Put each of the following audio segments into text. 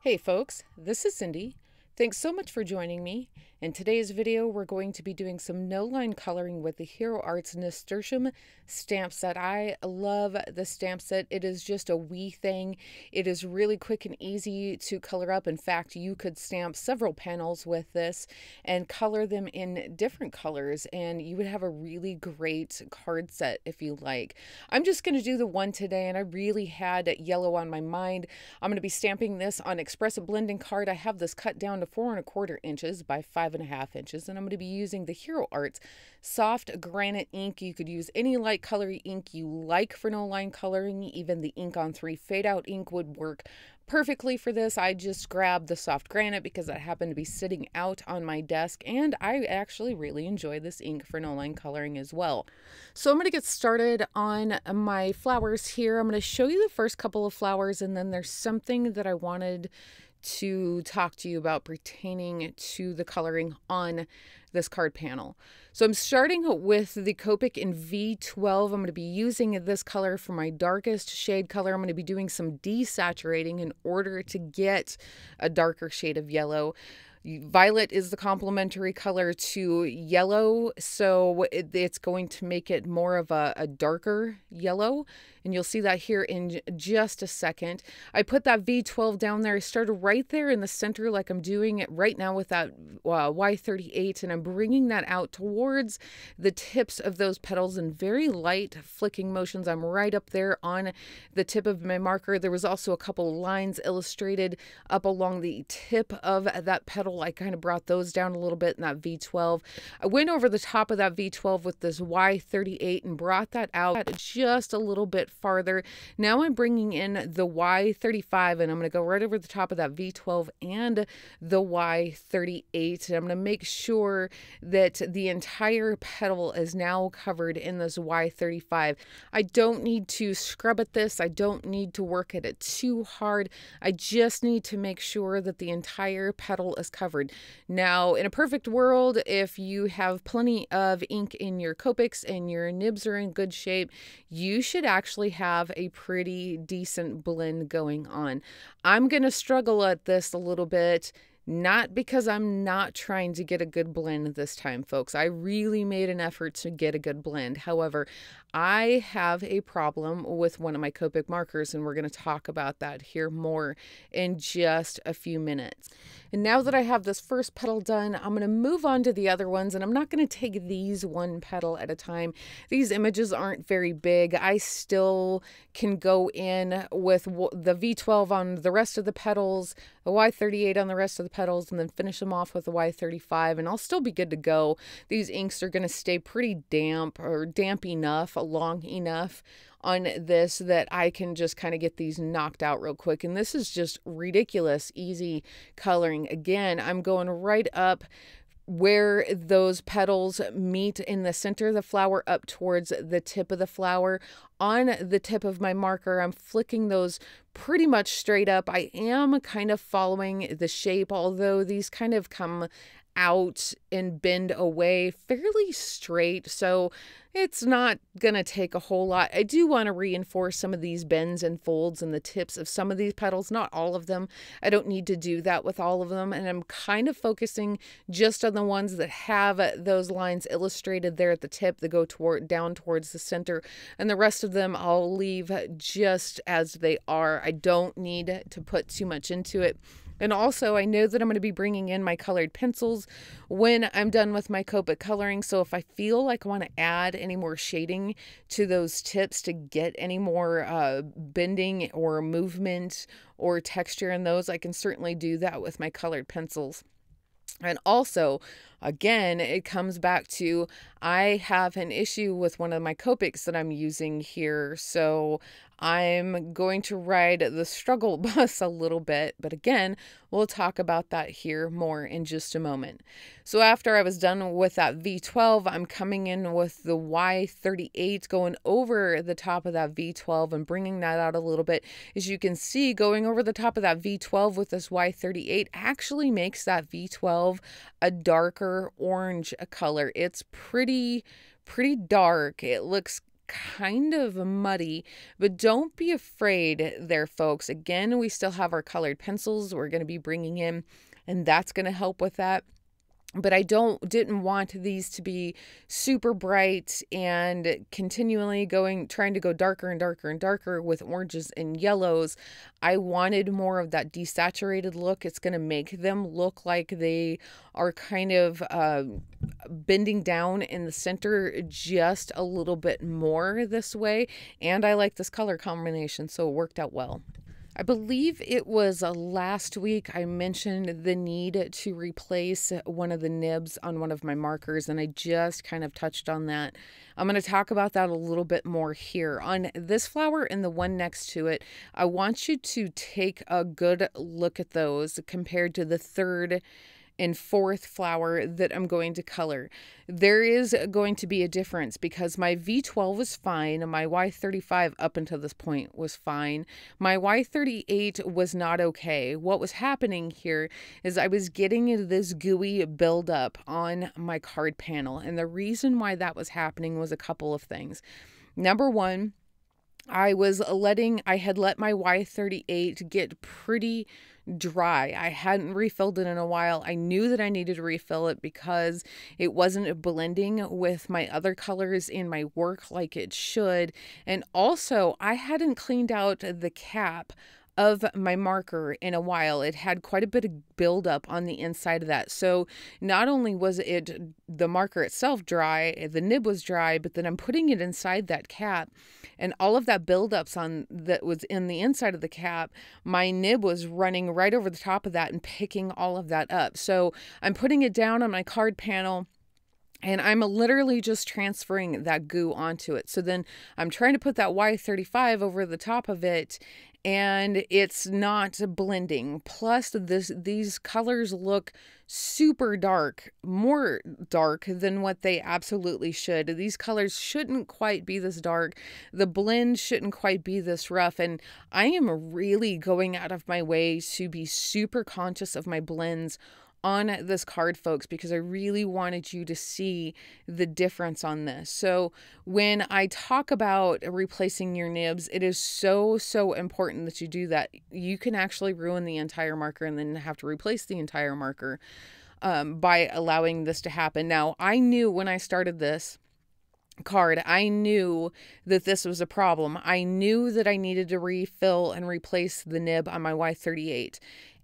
Hey folks, this is Cindy. Thanks so much for joining me. In today's video, we're going to be doing some no-line coloring with the Hero Arts Nasturtium stamp set. I love the stamp set. It is just a wee thing. It is really quick and easy to color up. In fact, you could stamp several panels with this and color them in different colors, and you would have a really great card set if you like. I'm just going to do the one today, and I really had yellow on my mind. I'm going to be stamping this on Express Blending card. I have this cut down to 4 1/4 inches by 5.5 inches, and I'm going to be using the Hero Arts soft granite ink. You could use any light colory ink you like for no line coloring. Even the ink on 3 fade out ink would work perfectly for this. I just grabbed the soft granite because that happened to be sitting out on my desk, and I actually really enjoy this ink for no line coloring as well. So I'm going to get started on my flowers here. I'm going to show you the first couple of flowers, and then there's something that I wanted to talk to you about pertaining to the coloring on this card panel. So I'm starting with the Copic in V12. I'm going to be using this color for my darkest shade color. I'm going to be doing some desaturating in order to get a darker shade of yellow. Violet is the complementary color to yellow, so it's going to make it more of a darker yellow, and you'll see that here in just a second. I put that V12 down there. I started right there in the center like I'm doing it right now with that Y38, and I'm bringing that out towards the tips of those petals in very light flicking motions. I'm right up there on the tip of my marker. There was also a couple lines illustrated up along the tip of that petal. I kind of brought those down a little bit in that V12. I went over the top of that V12 with this Y38 and brought that out just a little bit farther. Now I'm bringing in the Y35, and I'm going to go right over the top of that V12 and the Y38. And I'm going to make sure that the entire petal is now covered in this Y35. I don't need to scrub at this. I don't need to work at it too hard. I just need to make sure that the entire petal is covered. Now, in a perfect world, if you have plenty of ink in your Copics and your nibs are in good shape, you should actually have a pretty decent blend going on. I'm going to struggle at this a little bit. Not because I'm not trying to get a good blend this time, folks. I really made an effort to get a good blend. However, I have a problem with one of my Copic markers, and we're going to talk about that here more in just a few minutes. And now that I have this first petal done, I'm going to move on to the other ones, and I'm not going to take these one petal at a time. These images aren't very big. I still can go in with the V12 on the rest of the petals, the Y38 on the rest of the petals, and then finish them off with the Y35, and I'll still be good to go. These inks are going to stay pretty damp, or damp enough, long enough on this that I can just kind of get these knocked out real quick. And this is just ridiculous easy coloring. Again, I'm going right up where those petals meet in the center of the flower up towards the tip of the flower. On the tip of my marker, I'm flicking those pretty much straight up. I am kind of following the shape, although these kind of come out and bend away fairly straight, so it's not gonna take a whole lot. I do want to reinforce some of these bends and folds in the tips of some of these petals, not all of them. I don't need to do that with all of them, and I'm kind of focusing just on the ones that have those lines illustrated there at the tip that go down towards the center, and the rest of them I'll leave just as they are. I don't need to put too much into it. And also, I know that I'm going to be bringing in my colored pencils when I'm done with my Copic coloring. So if I feel like I want to add any more shading to those tips to get any more bending or movement or texture in those, I can certainly do that with my colored pencils. And also, again, it comes back to I have an issue with one of my Copics that I'm using here, so I'm going to ride the struggle bus a little bit, but again, we'll talk about that here more in just a moment. So after I was done with that V12, I'm coming in with the Y38, going over the top of that V12 and bringing that out a little bit. As you can see, going over the top of that V12 with this Y38 actually makes that V12 a darker orange color. It's pretty dark. It looks kind of muddy, but don't be afraid there, folks. Again, we still have our colored pencils we're going to be bringing in, and that's going to help with that. But I didn't want these to be super bright and continually trying to go darker and darker and darker with oranges and yellows. I wanted more of that desaturated look. It's going to make them look like they are kind of bending down in the center just a little bit more this way. And I like this color combination, so it worked out well. I believe it was last week I mentioned the need to replace one of the nibs on one of my markers, and I just kind of touched on that. I'm going to talk about that a little bit more here. On this flower and the one next to it, I want you to take a good look at those compared to the third and fourth flower that I'm going to color. There is going to be a difference because my V12 was fine. My Y35 up until this point was fine. My Y38 was not okay. What was happening here is I was getting this gooey buildup on my card panel. And the reason why that was happening was a couple of things. Number one, I had let my Y38 get pretty dry. I hadn't refilled it in a while. I knew that I needed to refill it because it wasn't blending with my other colors in my work like it should. And also, I hadn't cleaned out the cap of my marker in a while. It had quite a bit of buildup on the inside of that. So not only was the marker itself dry, the nib was dry, but then I'm putting it inside that cap, and all of that buildups that was in the inside of the cap, my nib was running right over the top of that and picking all of that up. So I'm putting it down on my card panel, and I'm literally just transferring that goo onto it. So then I'm trying to put that Y35 over the top of it, and it's not blending. Plus, these colors look super dark, more dark than what they absolutely should. These colors shouldn't quite be this dark. The blend shouldn't quite be this rough. And I am really going out of my way to be super conscious of my blends on this card, folks, because I really wanted you to see the difference on this. So when I talk about replacing your nibs, it is so important that you do that. You can actually ruin the entire marker and then have to replace the entire marker by allowing this to happen. Now, I knew when I started this card, I knew that this was a problem. I knew that I needed to refill and replace the nib on my Y38.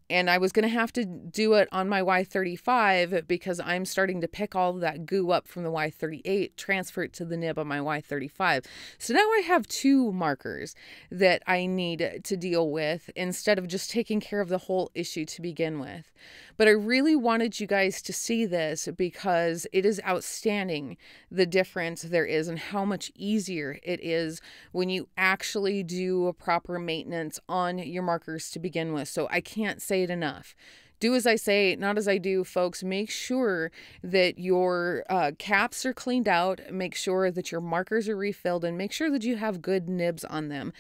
And I was going to have to do it on my Y35 because I'm starting to pick all of that goo up from the Y38, transfer it to the nib on my Y35. So now I have two markers that I need to deal with instead of just taking care of the whole issue to begin with. But I really wanted you guys to see this because it is outstanding, the difference there is and how much easier it is when you actually do a proper maintenance on your markers to begin with. So I can't say it enough. Do as I say, not as I do, folks. Make sure that your caps are cleaned out. Make sure that your markers are refilled, and make sure that you have good nibs on them.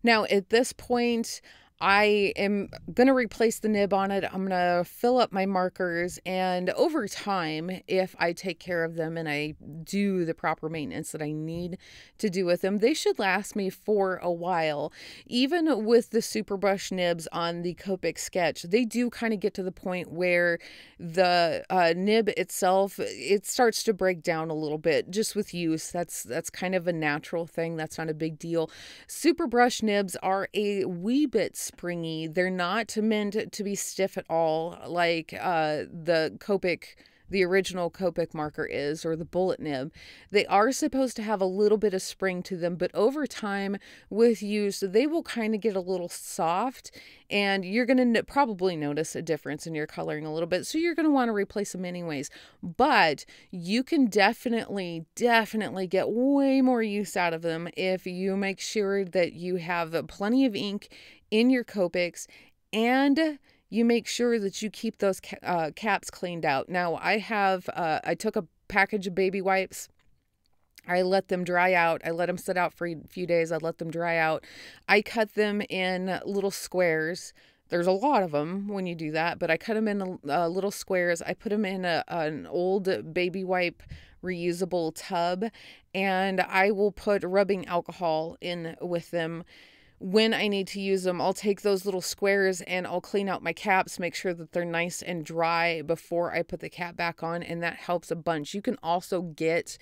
Now, at this point, I am going to replace the nib on it. I'm going to fill up my markers, and over time, if I take care of them and I do the proper maintenance that I need to do with them, they should last me for a while. Even with the super brush nibs on the Copic sketch, they do kind of get to the point where the nib itself, it starts to break down a little bit just with use. That's kind of a natural thing. That's not a big deal. Super brush nibs are a wee bit springy. They're not meant to be stiff at all like the Copic, the original Copic marker is, or the bullet nib. They are supposed to have a little bit of spring to them, but over time with use, they will kind of get a little soft, and you're going to probably notice a difference in your coloring a little bit, so you're going to want to replace them anyways. But you can definitely get way more use out of them if you make sure that you have plenty of ink in your Copics, and you make sure that you keep those caps cleaned out. Now, I took a package of baby wipes. I let them dry out. I let them sit out for a few days. I let them dry out. I cut them in little squares There's a lot of them when you do that, but I cut them in little squares. I put them in an old baby wipe reusable tub, and I will put rubbing alcohol in with them. When I need to use them, I'll take those little squares and I'll clean out my caps, make sure that they're nice and dry before I put the cap back on, and that helps a bunch. You can also get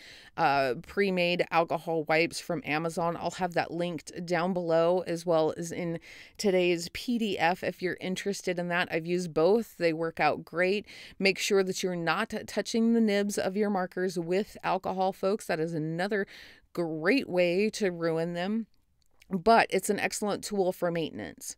pre-made alcohol wipes from Amazon. I'll have that linked down below, as well as in today's PDF if you're interested in that. I've used both. They work out great. Make sure that you're not touching the nibs of your markers with alcohol, folks. That is another great way to ruin them, but it's an excellent tool for maintenance.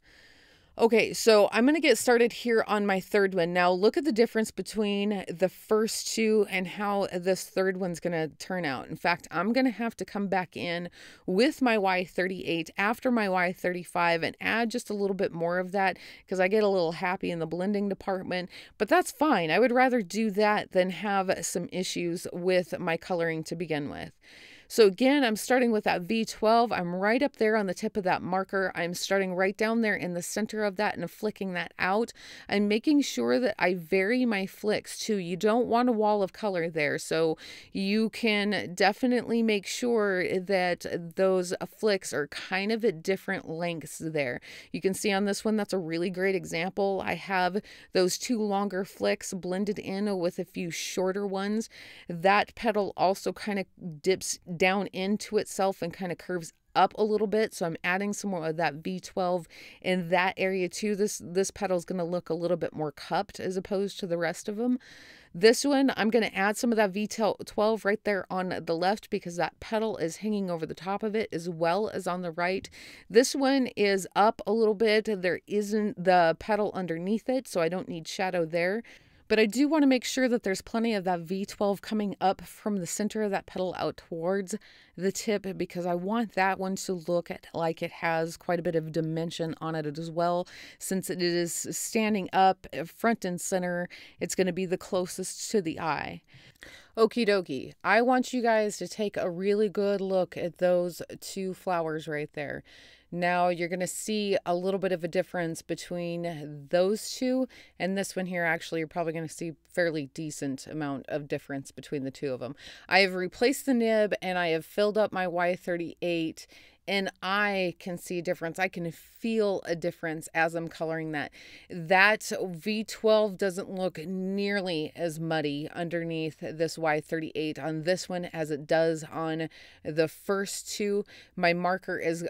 Okay, so I'm going to get started here on my third one. Now look at the difference between the first two and how this third one's going to turn out. In fact, I'm going to have to come back in with my Y38 after my Y35 and add just a little bit more of that because I get a little happy in the blending department, but that's fine. I would rather do that than have some issues with my coloring to begin with. So again, I'm starting with that V12. I'm right up there on the tip of that marker. I'm starting right down there in the center of that and flicking that out. I'm making sure that I vary my flicks too. You don't want a wall of color there. So you can definitely make sure that those flicks are kind of at different lengths there. You can see on this one, that's a really great example. I have those two longer flicks blended in with a few shorter ones. That petal also kind of dips down into itself and kind of curves up a little bit, so I'm adding some more of that V12 in that area too. This petal is going to look a little bit more cupped as opposed to the rest of them. This one, I'm going to add some of that V12 right there on the left because that petal is hanging over the top of it as well as on the right. This one is up a little bit. There isn't the petal underneath it, so I don't need shadow there. But I do want to make sure that there's plenty of that V12 coming up from the center of that petal out towards the tip, because I want that one to look like it has quite a bit of dimension on it as well. Since it is standing up front and center, it's going to be the closest to the eye. Okie dokie. I want you guys to take a really good look at those two flowers right there. Now you're going to see a little bit of a difference between those two and this one here. Actually, you're probably going to see fairly decent amount of difference between the two of them. I have replaced the nib and I have filled up my Y38, and I can see a difference. I can feel a difference as I'm coloring that. That V12 doesn't look nearly as muddy underneath this Y38 on this one as it does on the first two. My marker is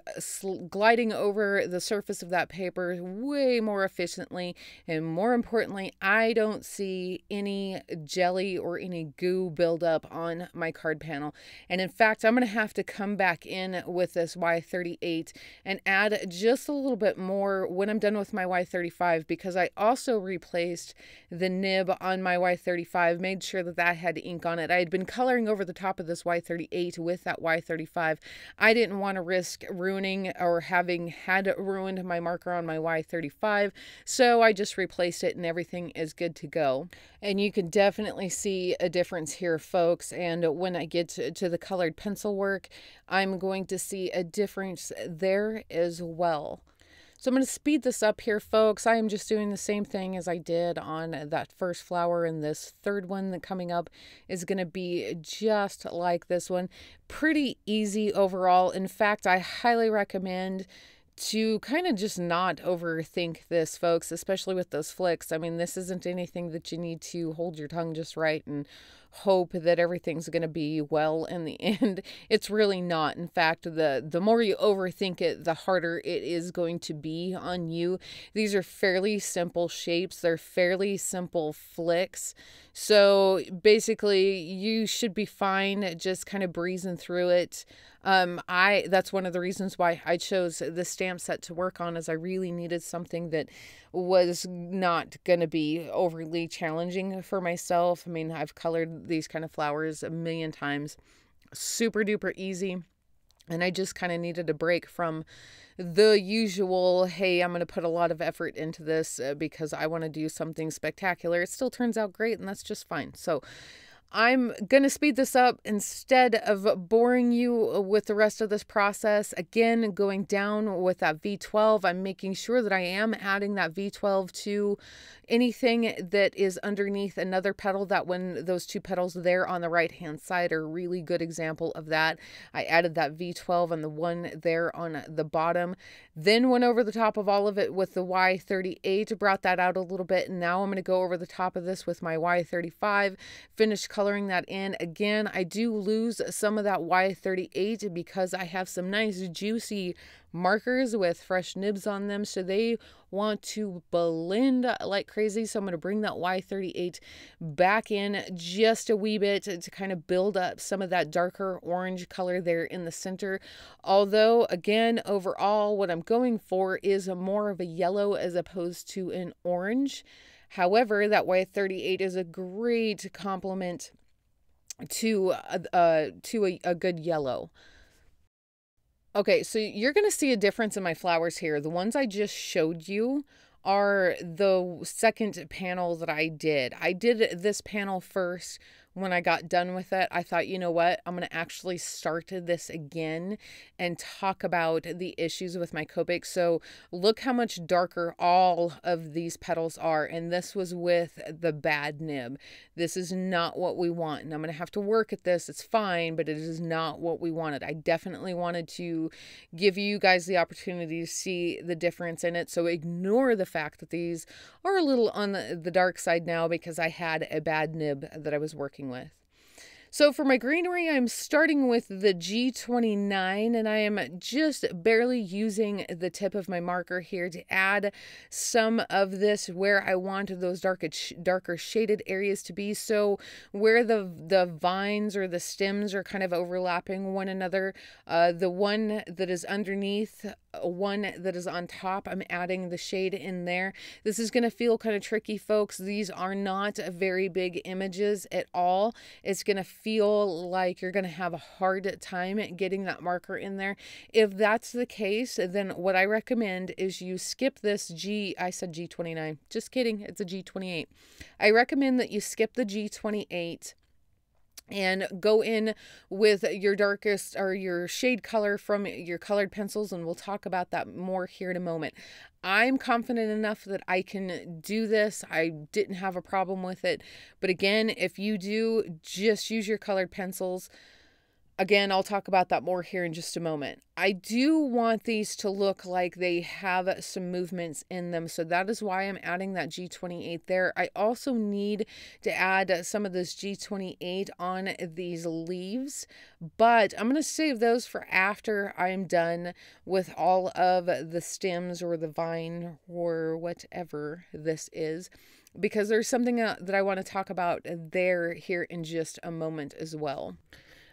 gliding over the surface of that paper way more efficiently, and more importantly, I don't see any jelly or any goo buildup on my card panel. And in fact, I'm going to have to come back in with this Y38 and add just a little bit more when I'm done with my Y35, because I also replaced the nib on my Y35, made sure that that had ink on it. I had been coloring over the top of this Y38 with that Y35. I didn't want to risk ruining or having had ruined my marker on my Y35, so I just replaced it and everything is good to go. And you can definitely see a difference here, folks, and when I get to the colored pencil work, I'm going to see a difference there as well. So I'm going to speed this up here, folks. I am just doing the same thing as I did on that first flower, and this third one that coming up is going to be just like this one. Pretty easy overall. In fact, I highly recommend to kind of just not overthink this, folks, especially with those flicks. I mean, this isn't anything that you need to hold your tongue just right and hope that everything's going to be well in the end. It's really not. In fact, the more you overthink it, the harder it is going to be on you. These are fairly simple shapes. They're fairly simple flicks. So basically, you should be fine just kind of breezing through it. That's one of the reasons why I chose this stamp set to work on, is I really needed something that was not going to be overly challenging for myself. I mean, I've colored these kind of flowers a million times. Super duper easy. And I just kind of needed a break from the usual, hey, I'm going to put a lot of effort into this because I want to do something spectacular. It still turns out great, and that's just fine. So I'm going to speed this up instead of boring you with the rest of this process. Again, going down with that V12, I'm making sure that I am adding that V12 to anything that is underneath another petal. That when those two petals there on the right hand side are a really good example of that. I added that V12 on the one there on the bottom, then went over the top of all of it with the Y38, brought that out a little bit, and now I'm going to go over the top of this with my Y35, finish coloring that in. Again, I do lose some of that Y38 because I have some nice juicy markers with fresh nibs on them, so they want to blend like crazy. So I'm going to bring that Y38 back in just a wee bit to kind of build up some of that darker orange color there in the center. Although, again, overall, what I'm going for is more of a yellow as opposed to an orange. However, that Y38 is a great complement to a good yellow. Okay, so you're going to see a difference in my flowers here. The ones I just showed you are the second panel that I did. I did this panel first. When I got done with it, I thought, you know what, I'm going to actually start this again and talk about the issues with my Copic. So look how much darker all of these petals are. And this was with the bad nib. This is not what we want. And I'm going to have to work at this. It's fine, but it is not what we wanted. I definitely wanted to give you guys the opportunity to see the difference in it. So ignore the fact that these are a little on the dark side now because I had a bad nib that I was working with. So for my greenery, I'm starting with the G29, and I am just barely using the tip of my marker here to add some of this where I want those darker shaded areas to be. So where the vines or the stems are kind of overlapping one another, the one that is underneath, one that is on top, I'm adding the shade in there. This is going to feel kind of tricky, folks. These are not very big images at all. It's going to feel like you're going to have a hard time getting that marker in there. If that's the case, then what I recommend is you skip this I said G29. Just kidding. It's a G28. I recommend that you skip the G28 and go in with your darkest or your shade color from your colored pencils, and we'll talk about that more here in a moment. I'm confident enough that I can do this. I didn't have a problem with it. But again, if you do, just use your colored pencils. Again, I'll talk about that more here in just a moment. I do want these to look like they have some movements in them, so that is why I'm adding that G28 there. I also need to add some of this G28 on these leaves, but I'm going to save those for after I'm done with all of the stems or the vine or whatever this is, because there's something that I want to talk about there here in just a moment as well.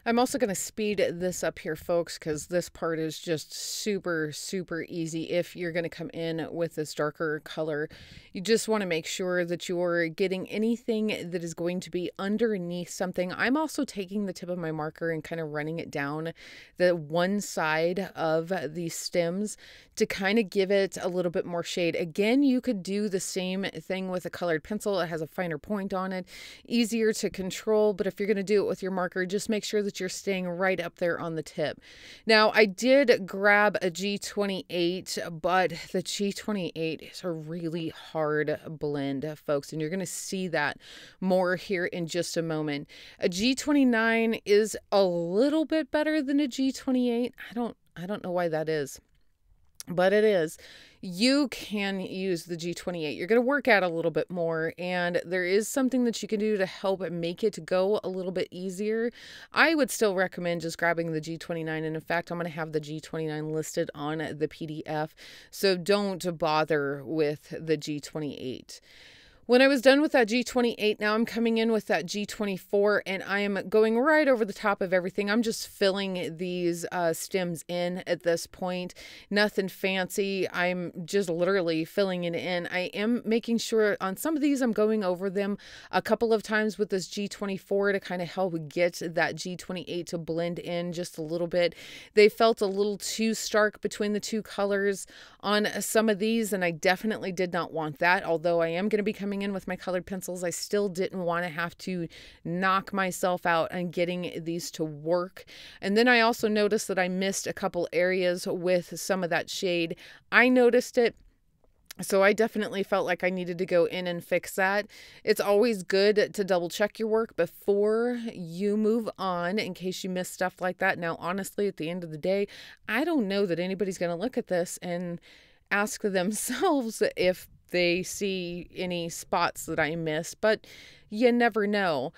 I'm also going to speed this up here, folks, because this part is just super, super easy. If you're going to come in with this darker color, you just want to make sure that you're getting anything that is going to be underneath something. I'm also taking the tip of my marker and kind of running it down the one side of these stems to kind of give it a little bit more shade. Again, you could do the same thing with a colored pencil. It has a finer point on it, easier to control, but if you're going to do it with your marker, just make sure that you're staying right up there on the tip. Now, I did grab a G28, but the G28 is a really hard blend, folks, and you're going to see that more here in just a moment. A G29 is a little bit better than a G28. I don't know why that is, but it is. You can use the G28. You're going to work out a little bit more, and there is something that you can do to help make it go a little bit easier. I would still recommend just grabbing the G29, and in fact, I'm going to have the G29 listed on the PDF, so don't bother with the G28. When I was done with that G28, now I'm coming in with that G24, and I am going right over the top of everything. I'm just filling these stems in at this point. Nothing fancy. I'm just literally filling it in. I am making sure on some of these I'm going over them a couple of times with this G24 to kind of help get that G28 to blend in just a little bit. They felt a little too stark between the two colors on some of these, and I definitely did not want that, although I am going to be coming coming in with my colored pencils, I still didn't want to have to knock myself out on getting these to work. And then I also noticed that I missed a couple areas with some of that shade. I noticed it. So I definitely felt like I needed to go in and fix that. It's always good to double check your work before you move on in case you miss stuff like that. Now, honestly, at the end of the day, I don't know that anybody's going to look at this and ask themselves if they see any spots that I miss, but you never know.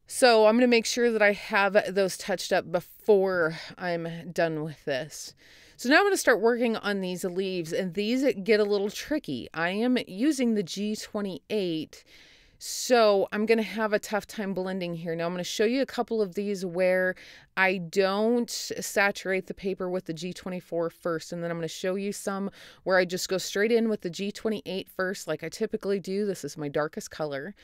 So I'm going to make sure that I have those touched up before I'm done with this. So now I'm going to start working on these leaves, and these get a little tricky. I am using the G28, so I'm going to have a tough time blending here. Now I'm going to show you a couple of these where I don't saturate the paper with the G24 first, and then I'm going to show you some where I just go straight in with the G28 first, like I typically do. This is my darkest color.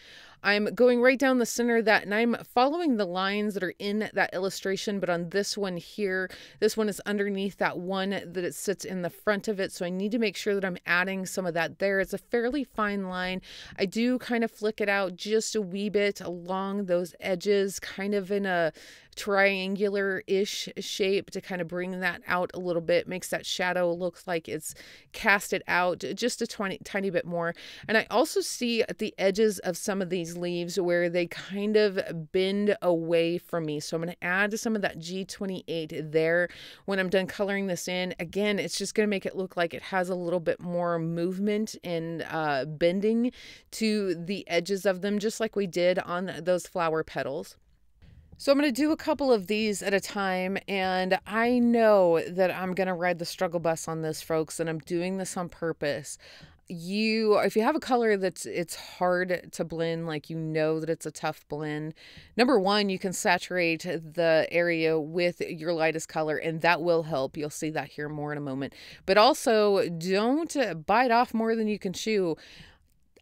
I'm going right down the center of that, and I'm following the lines that are in that illustration, but on this one here, this one is underneath that one that it sits in the front of it, so I need to make sure that I'm adding some of that there. It's a fairly fine line. I do kind of flick it out just a wee bit along those edges, kind of in a triangular-ish shape to kind of bring that out a little bit, makes that shadow look like it's casted out just a tiny bit more. And I also see at the edges of some of these leaves where they kind of bend away from me. So I'm going to add some of that G28 there when I'm done coloring this in. Again, it's just going to make it look like it has a little bit more movement and bending to the edges of them, just like we did on those flower petals. So I'm going to do a couple of these at a time, and I know that I'm going to ride the struggle bus on this, folks, and I'm doing this on purpose. If you have a color it's hard to blend, like you know that it's a tough blend, number one, you can saturate the area with your lightest color, and that will help. You'll see that here more in a moment. But also, don't bite off more than you can chew.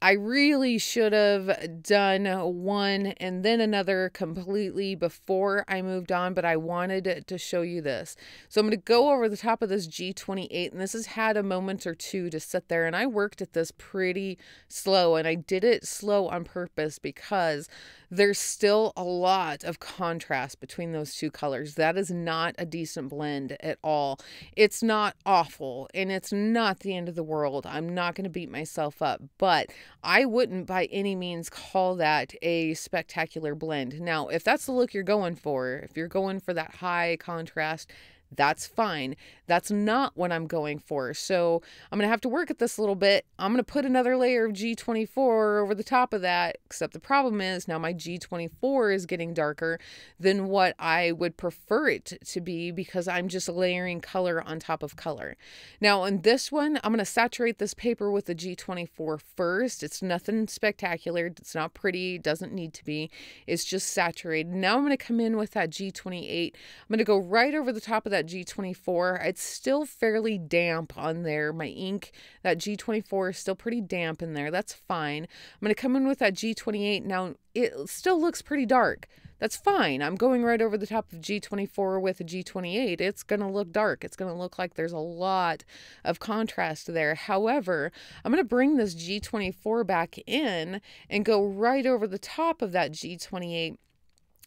I really should have done one and then another completely before I moved on, but I wanted to show you this. So I'm going to go over the top of this G28, and this has had a moment or two to sit there, and I worked at this pretty slow, and I did it slow on purpose because there's still a lot of contrast between those two colors. That is not a decent blend at all. It's not awful, and it's not the end of the world. I'm not going to beat myself up, but I wouldn't by any means call that a spectacular blend. Now, if that's the look you're going for, if you're going for that high contrast, that's fine. That's not what I'm going for. So I'm going to have to work at this a little bit. I'm going to put another layer of G24 over the top of that, except the problem is now my G24 is getting darker than what I would prefer it to be because I'm just layering color on top of color. Now in this one, I'm going to saturate this paper with the G24 first. It's nothing spectacular. It's not pretty. It doesn't need to be. It's just saturated. Now I'm going to come in with that G28. I'm going to go right over the top of that G24. It's still fairly damp on there. My ink, that G24 is still pretty damp in there. That's fine. I'm going to come in with that G28. Now, it still looks pretty dark. That's fine. I'm going right over the top of G24 with a G28. It's going to look dark. It's going to look like there's a lot of contrast there. However, I'm going to bring this G24 back in and go right over the top of that G28.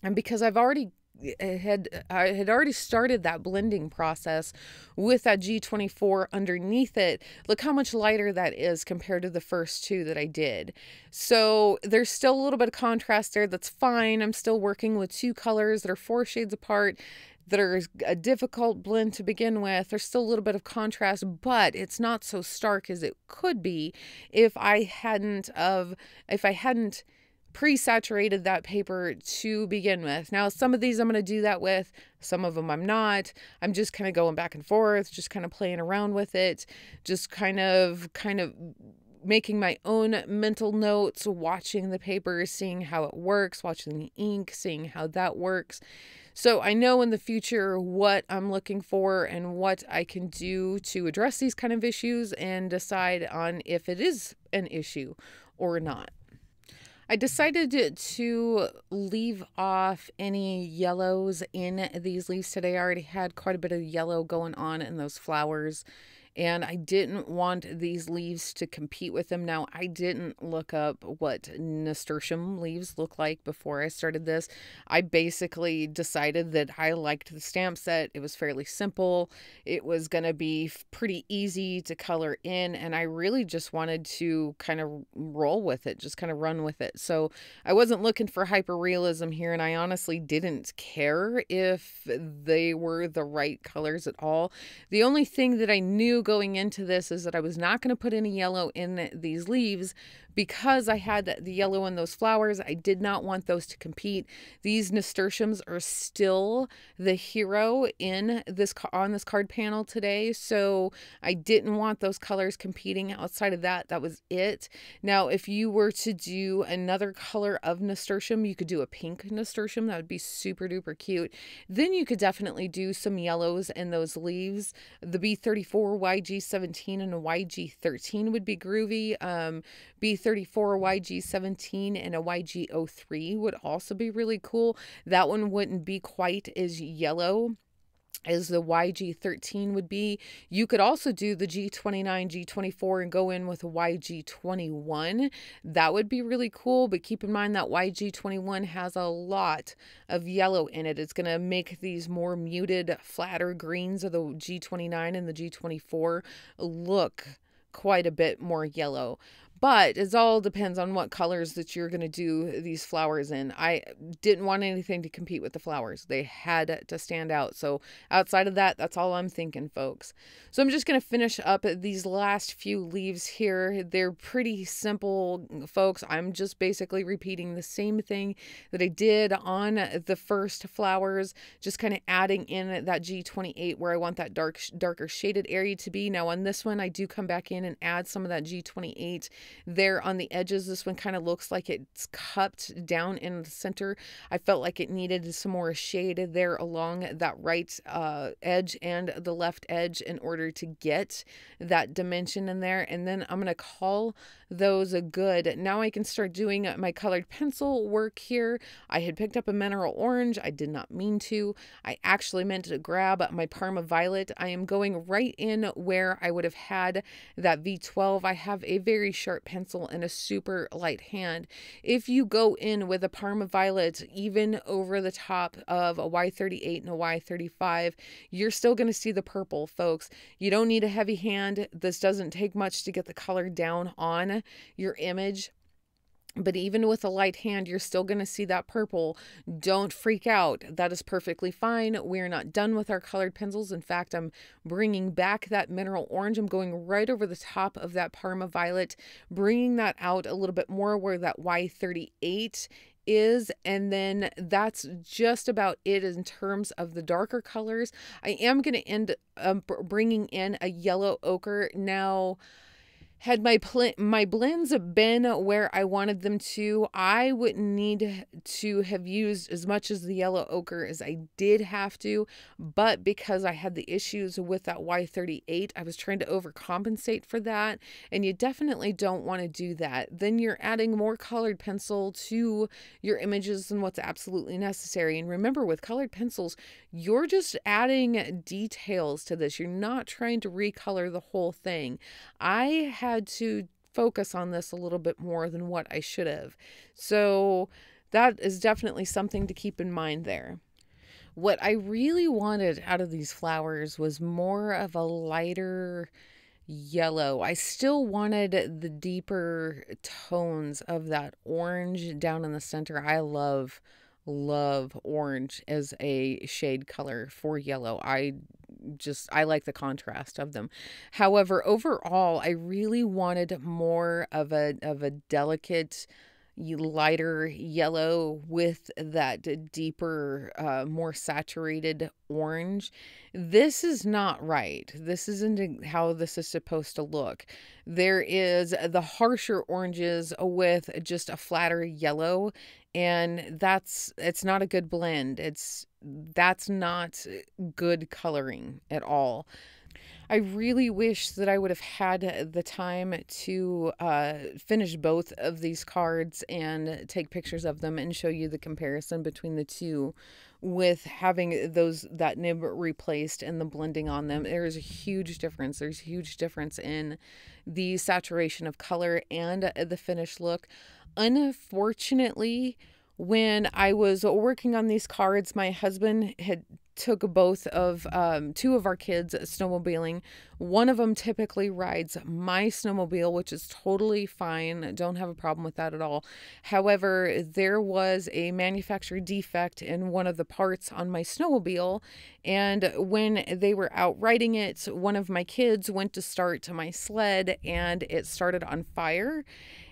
And because I had already started that blending process with that G24 underneath it. Look how much lighter that is compared to the first two that I did. So there's still a little bit of contrast there. That's fine. I'm still working with two colors that are 4 shades apart, that are a difficult blend to begin with. There's still a little bit of contrast, but it's not so stark as it could be if I hadn't pre-saturated that paper to begin with. Now, some of these I'm going to do that with, some of them I'm not. I'm just kind of going back and forth, just kind of playing around with it, just kind of making my own mental notes, watching the paper, seeing how it works, watching the ink, seeing how that works. So I know in the future what I'm looking for and what I can do to address these kind of issues and decide on if it is an issue or not. I decided to leave off any yellows in these leaves today. I already had quite a bit of yellow going on in those flowers. and I didn't want these leaves to compete with them. Now, I didn't look up what nasturtium leaves look like before I started this. I basically decided that I liked the stamp set. It was fairly simple. It was going to be pretty easy to color in, and I really just wanted to kind of roll with it, just kind of run with it. So I wasn't looking for hyperrealism here, and I honestly didn't care if they were the right colors at all. The only thing that I knew going into this is that I was not going to put any yellow in these leaves because I had the yellow in those flowers. I did not want those to compete. These nasturtiums are still the hero in this on this card panel today, so I didn't want those colors competing. Outside of that, that was it. Now, if you were to do another color of nasturtium, you could do a pink nasturtium. That would be super duper cute. Then you could definitely do some yellows in those leaves. The B34, YG17, and a YG13 would be groovy. B34, YG17, and a YG03 would also be really cool. That one wouldn't be quite as yellow as the YG13 would be. You could also do the G29, G24 and go in with a YG21. That would be really cool, but keep in mind that YG21 has a lot of yellow in it. It's going to make these more muted, flatter greens of the G29 and the G24 look quite a bit more yellow. But it all depends on what colors that you're going to do these flowers in. I didn't want anything to compete with the flowers. They had to stand out. So outside of that, that's all I'm thinking, folks. So I'm just going to finish up these last few leaves here. They're pretty simple, folks. I'm just basically repeating the same thing that I did on the first flowers, just kind of adding in that G28 where I want that darker shaded area to be. Now on this one, I do come back in and add some of that G28 there on the edges. This one kind of looks like it's cupped down in the center. I felt like it needed some more shade there along that right edge and the left edge in order to get that dimension in there. And then I'm going to call those a good. Now I can start doing my colored pencil work here. I had picked up a mineral orange. I did not mean to. I actually meant to grab my Parma Violet. I am going right in where I would have had that V12. I have a very sharp pencil and a super light hand. If you go in with a Parma Violet, even over the top of a Y38 and a Y35, you're still going to see the purple, folks. You don't need a heavy hand. This doesn't take much to get the color down on your image. But even with a light hand, you're still going to see that purple. Don't freak out. That is perfectly fine. We're not done with our colored pencils. In fact, I'm bringing back that mineral orange. I'm going right over the top of that Parma Violet, bringing that out a little bit more where that Y38 is, and then that's just about it in terms of the darker colors. I am going to end up bringing in a yellow ochre. Now, had my blends been where I wanted them to, I wouldn't need to have used as much as the yellow ochre as I did have to, but because I had the issues with that Y38, I was trying to overcompensate for that, and you definitely don't want to do that. Then you're adding more colored pencil to your images than what's absolutely necessary. And remember, with colored pencils, you're just adding details to this. You're not trying to recolor the whole thing. I had to focus on this a little bit more than what I should have. So that is definitely something to keep in mind there. What I really wanted out of these flowers was more of a lighter yellow. I still wanted the deeper tones of that orange down in the center. I love orange as a shade color for yellow. I like the contrast of them. However, overall, I really wanted more of a delicate, lighter yellow with that deeper, more saturated orange. This is not right. This isn't how this is supposed to look. There is the harsher oranges with just a flatter yellow, and it's not a good blend. That's not good coloring at all. I really wish that I would have had the time to finish both of these cards and take pictures of them and show you the comparison between the two with having that nib replaced and the blending on them. There's a huge difference. There's a huge difference in the saturation of color and the finished look. Unfortunately, when I was working on these cards, my husband had took both of two of our kids snowmobiling. One of them typically rides my snowmobile, which is totally fine. Don't have a problem with that at all. However, there was a manufacturer defect in one of the parts on my snowmobile, and when they were out riding it, one of my kids went to start my sled and it started on fire.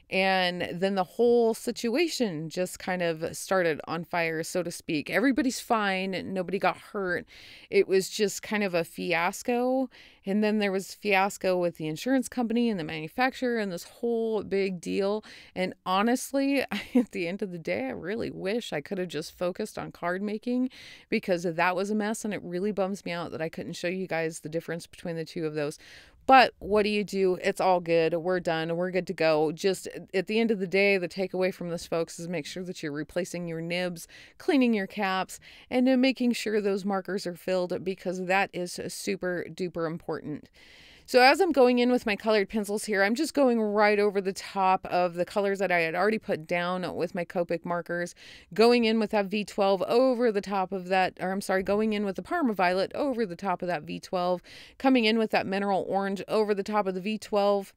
And then the whole situation just kind of started on fire, so to speak. Everybody's fine. Nobody got hurt. It was just kind of a fiasco. And then there was fiasco with the insurance company and the manufacturer and this whole big deal. And honestly, at the end of the day, I really wish I could have just focused on card making, because that was a mess. And it really bums me out that I couldn't show you guys the difference between the two of those. But what do? It's all good. We're done. We're good to go. Just at the end of the day, the takeaway from this, folks, is make sure that you're replacing your nibs, cleaning your caps, and then making sure those markers are filled, because that is super duper important. So as I'm going in with my colored pencils here, I'm just going right over the top of the colors that I had already put down with my Copic markers, going in with that V12 over the top of that, or I'm sorry, going in with the Parma Violet over the top of that V12, coming in with that Mineral Orange over the top of the V12,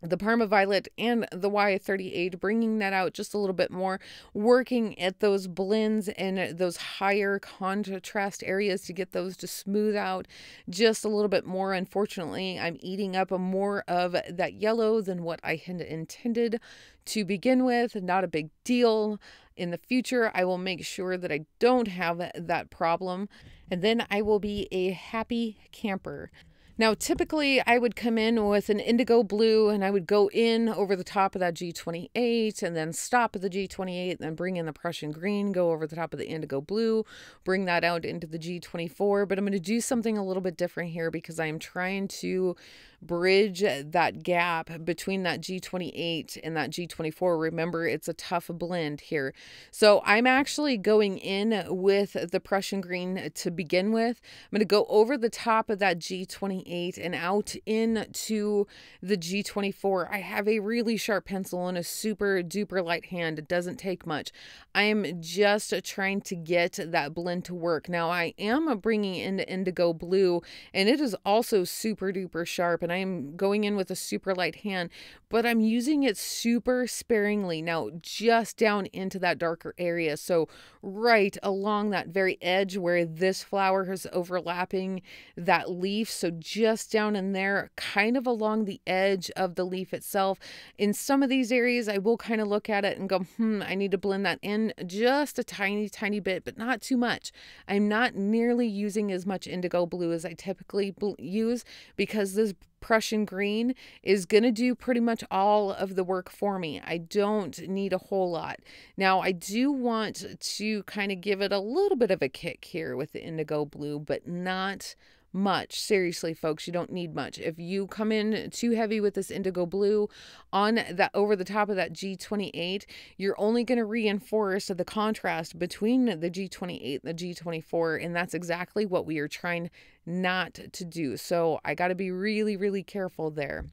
the Parma Violet and the Y38, bringing that out just a little bit more, working at those blends and those higher contrast areas to get those to smooth out just a little bit more. Unfortunately, I'm eating up more of that yellow than what I had intended to begin with. Not a big deal. In the future, I will make sure that I don't have that problem, and then I will be a happy camper. Now, typically I would come in with an indigo blue and I would go in over the top of that G28 and then stop at the G28 and then bring in the Prussian green, go over the top of the indigo blue, bring that out into the G24. But I'm going to do something a little bit different here because I am trying to bridge that gap between that G28 and that G24. Remember, it's a tough blend here. So I'm actually going in with the Prussian green to begin with. I'm going to go over the top of that G28 and out into the G24. I have a really sharp pencil and a super duper light hand. It doesn't take much. I am just trying to get that blend to work. Now I am bringing in the indigo blue and it is also super duper sharp, and I am going in with a super light hand, but I'm using it super sparingly now, just down into that darker area. So right along that very edge where this flower is overlapping that leaf. So just down in there, kind of along the edge of the leaf itself. In some of these areas, I will kind of look at it and go, I need to blend that in just a tiny bit, but not too much. I'm not nearly using as much indigo blue as I typically use, because this Prussian green is going to do pretty much all of the work for me. I don't need a whole lot. Now, I do want to kind of give it a little bit of a kick here with the indigo blue, but not much. Seriously, folks, you don't need much. If you come in too heavy with this indigo blue on that over the top of that G28, you're only going to reinforce the contrast between the G28 and the G24, and that's exactly what we are trying not to do. So I got to be really careful there.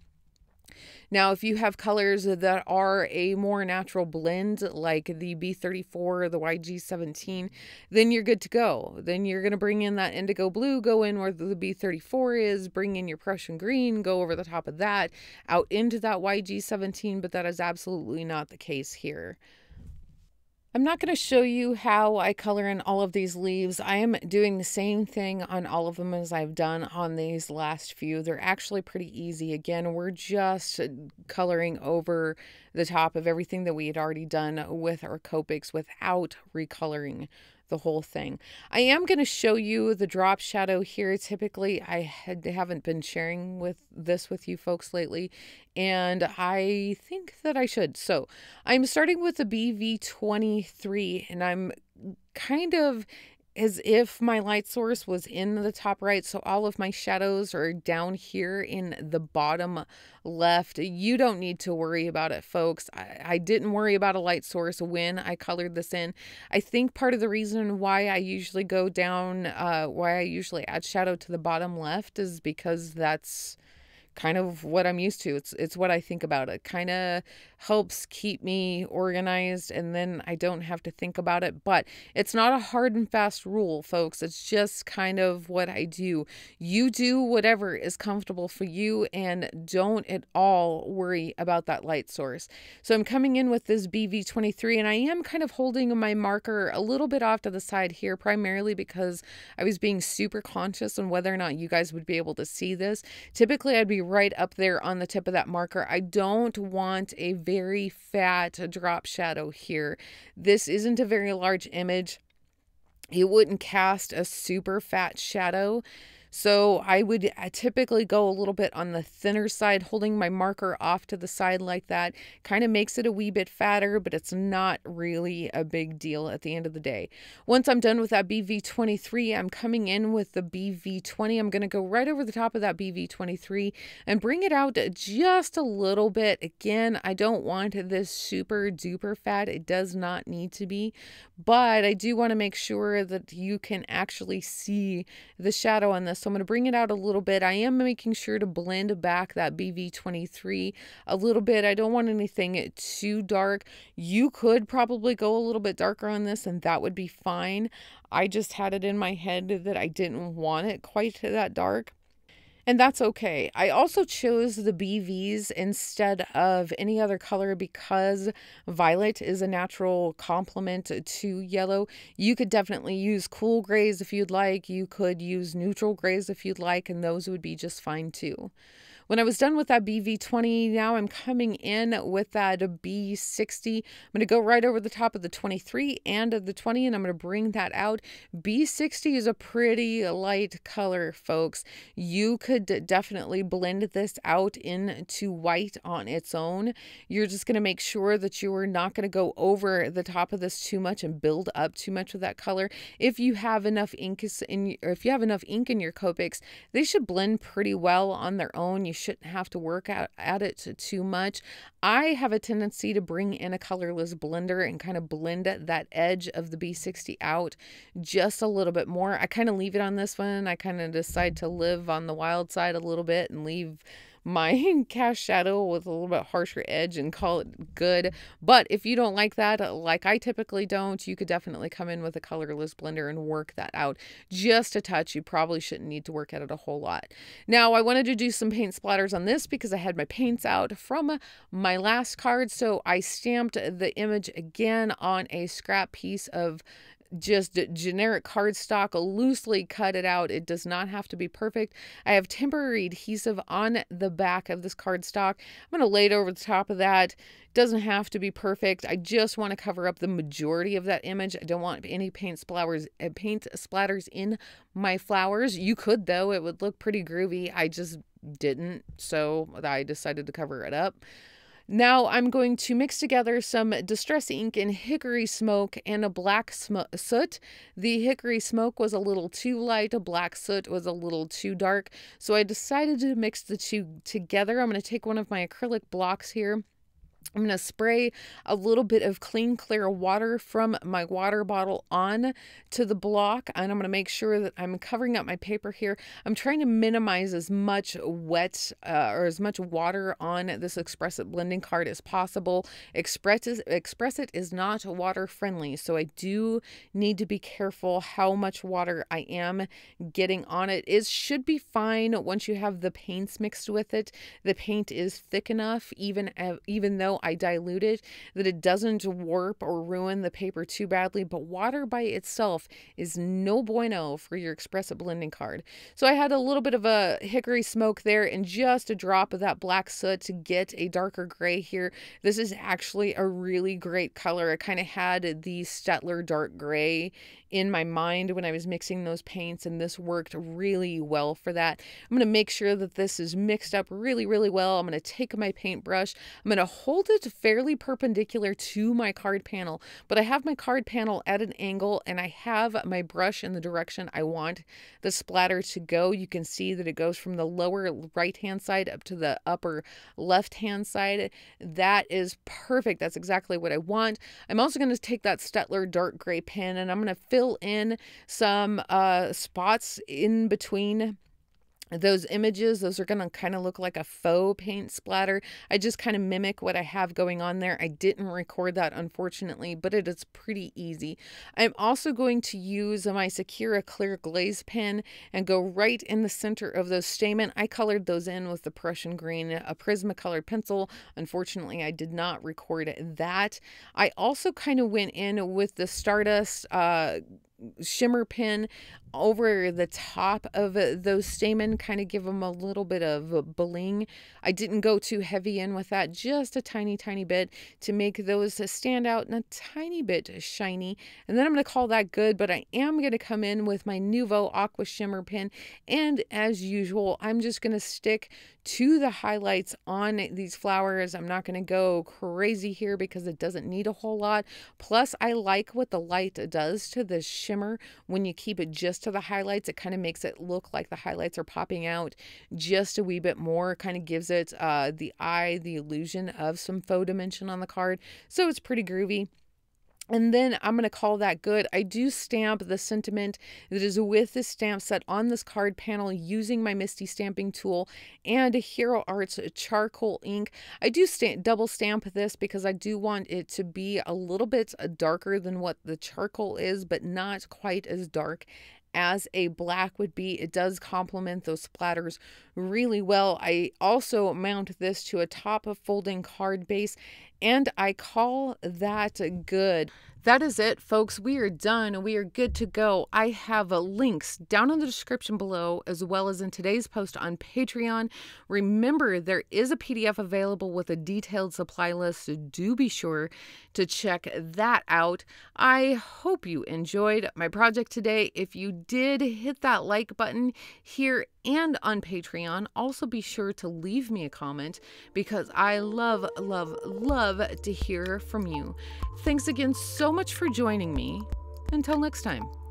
Now, if you have colors that are a more natural blend, like the B34 or the YG17, then you're good to go. Then you're going to bring in that indigo blue, go in where the B34 is, bring in your Prussian green, go over the top of that, out into that YG17, but that is absolutely not the case here. I'm not going to show you how I color in all of these leaves. I am doing the same thing on all of them as I've done on these last few. They're actually pretty easy. Again, we're just coloring over the top of everything that we had already done with our Copics without recoloring the whole thing. I am going to show you the drop shadow here. Typically, I haven't been sharing with you folks lately, and I think that I should. So I'm starting with the BV23, and I'm kind of as if my light source was in the top right. So all of my shadows are down here in the bottom left. You don't need to worry about it, folks. I didn't worry about a light source when I colored this in. I think part of the reason why I usually go down, why I usually add shadow to the bottom left is because that's kind of what I'm used to. It's what I think about. It kind of helps keep me organized, and then I don't have to think about it. But it's not a hard and fast rule, folks. It's just kind of what I do. You do whatever is comfortable for you, and don't at all worry about that light source. So I'm coming in with this BV23, and I am kind of holding my marker a little bit off to the side here, primarily because I was being super conscious on whether or not you guys would be able to see this. Typically, I'd be right up there on the tip of that marker. I don't want a very fat drop shadow here. This isn't a very large image. It wouldn't cast a super fat shadow. So I typically go a little bit on the thinner side, holding my marker off to the side like that. Kind of makes it a wee bit fatter, but it's not really a big deal at the end of the day. Once I'm done with that BV23, I'm coming in with the BV20. I'm going to go right over the top of that BV23 and bring it out just a little bit. Again, I don't want this super duper fat. It does not need to be, but I do want to make sure that you can actually see the shadow on this. So I'm going to bring it out a little bit. I am making sure to blend back that BV23 a little bit. I don't want anything too dark. You could probably go a little bit darker on this, and that would be fine. I just had it in my head that I didn't want it quite that dark, and that's okay. I also chose the BVs instead of any other color because violet is a natural complement to yellow. You could definitely use cool grays if you'd like. You could use neutral grays if you'd like, and those would be just fine too. When I was done with that BV20, now I'm coming in with that B60. I'm going to go right over the top of the 23 and of the 20, and I'm going to bring that out. B60 is a pretty light color, folks. You could definitely blend this out into white on its own. You're just going to make sure that you are not going to go over the top of this too much and build up too much of that color. If you have enough ink in your Copics, they should blend pretty well on their own. You shouldn't have to work at it too much. I have a tendency to bring in a colorless blender and kind of blend that edge of the B60 out just a little bit more. I kind of leave it on this one. I kind of decide to live on the wild side a little bit and leave my cast shadow with a little bit harsher edge and call it good. But if you don't like that, like I typically don't, you could definitely come in with a colorless blender and work that out just a touch. You probably shouldn't need to work at it a whole lot. Now, I wanted to do some paint splatters on this because I had my paints out from my last card. So I stamped the image again on a scrap piece of just generic cardstock, loosely cut it out. It does not have to be perfect. I have temporary adhesive on the back of this cardstock. I'm going to lay it over the top of that. It doesn't have to be perfect. I just want to cover up the majority of that image. I don't want any paint splatters in my flowers. You could though. It would look pretty groovy. I just didn't, so I decided to cover it up. Now I'm going to mix together some Distress ink and Hickory Smoke and a Black Soot. The Hickory Smoke was a little too light, a Black Soot was a little too dark, so I decided to mix the two together. I'm going to take one of my acrylic blocks here. I'm going to spray a little bit of clean, clear water from my water bottle on to the block, and I'm going to make sure that I'm covering up my paper here. I'm trying to minimize as much wet or as much water on this Express It blending card as possible. Express It is not water friendly, so I do need to be careful how much water I am getting on it. It should be fine once you have the paints mixed with it. The paint is thick enough, even though I dilute it, that it doesn't warp or ruin the paper too badly, but water by itself is no bueno for your Express It blending card. So I had a little bit of a Hickory Smoke there and just a drop of that Black Soot to get a darker gray here. This is actually a really great color. I kind of had the Staedtler dark gray in my mind when I was mixing those paints, and this worked really well for that. I'm going to make sure that this is mixed up really, really well. I'm going to take my paintbrush. I'm going to hold hold it fairly perpendicular to my card panel, but I have my card panel at an angle and I have my brush in the direction I want the splatter to go. You can see that it goes from the lower right-hand side up to the upper left-hand side. That is perfect. That's exactly what I want. I'm also going to take that Staedtler dark gray pen and I'm going to fill in some spots in between those images. Those are going to kind of look like a faux paint splatter. I just kind of mimic what I have going on there. I didn't record that, unfortunately, but it is pretty easy. I'm also going to use my Sakura clear glaze pen and go right in the center of those stamen. I colored those in with the Prussian green, a Prismacolor pencil. Unfortunately, I did not record that. I also kind of went in with the Stardust shimmer pen over the top of those stamen, kind of give them a little bit of bling. I didn't go too heavy in with that, just a tiny bit to make those stand out and a tiny bit shiny. And then I'm going to call that good, but I am going to come in with my Nuvo Aqua Shimmer pen, and as usual, I'm just going to stick to the highlights on these flowers. I'm not going to go crazy here because it doesn't need a whole lot. Plus, I like what the light does to the shimmer when you keep it just to the highlights. It kind of makes it look like the highlights are popping out just a wee bit more. Kind of gives it the illusion of some faux dimension on the card. So it's pretty groovy. And then I'm going to call that good. I do stamp the sentiment that is with this stamp set on this card panel using my Misty stamping tool and a Hero Arts charcoal ink. I do double stamp this because I do want it to be a little bit darker than what the charcoal is, but not quite as dark as a black would be. It does complement those splatters really well. I also mount this to a top of folding card base, and I call that good. That is it, folks. We are done. We are good to go. I have links down in the description below, as well as in today's post on Patreon. Remember, there is a PDF available with a detailed supply list, so do be sure to check that out. I hope you enjoyed my project today. If you did, hit that like button here and on Patreon. Also be sure to leave me a comment because I love to hear from you. Thanks again so much for joining me. Until next time.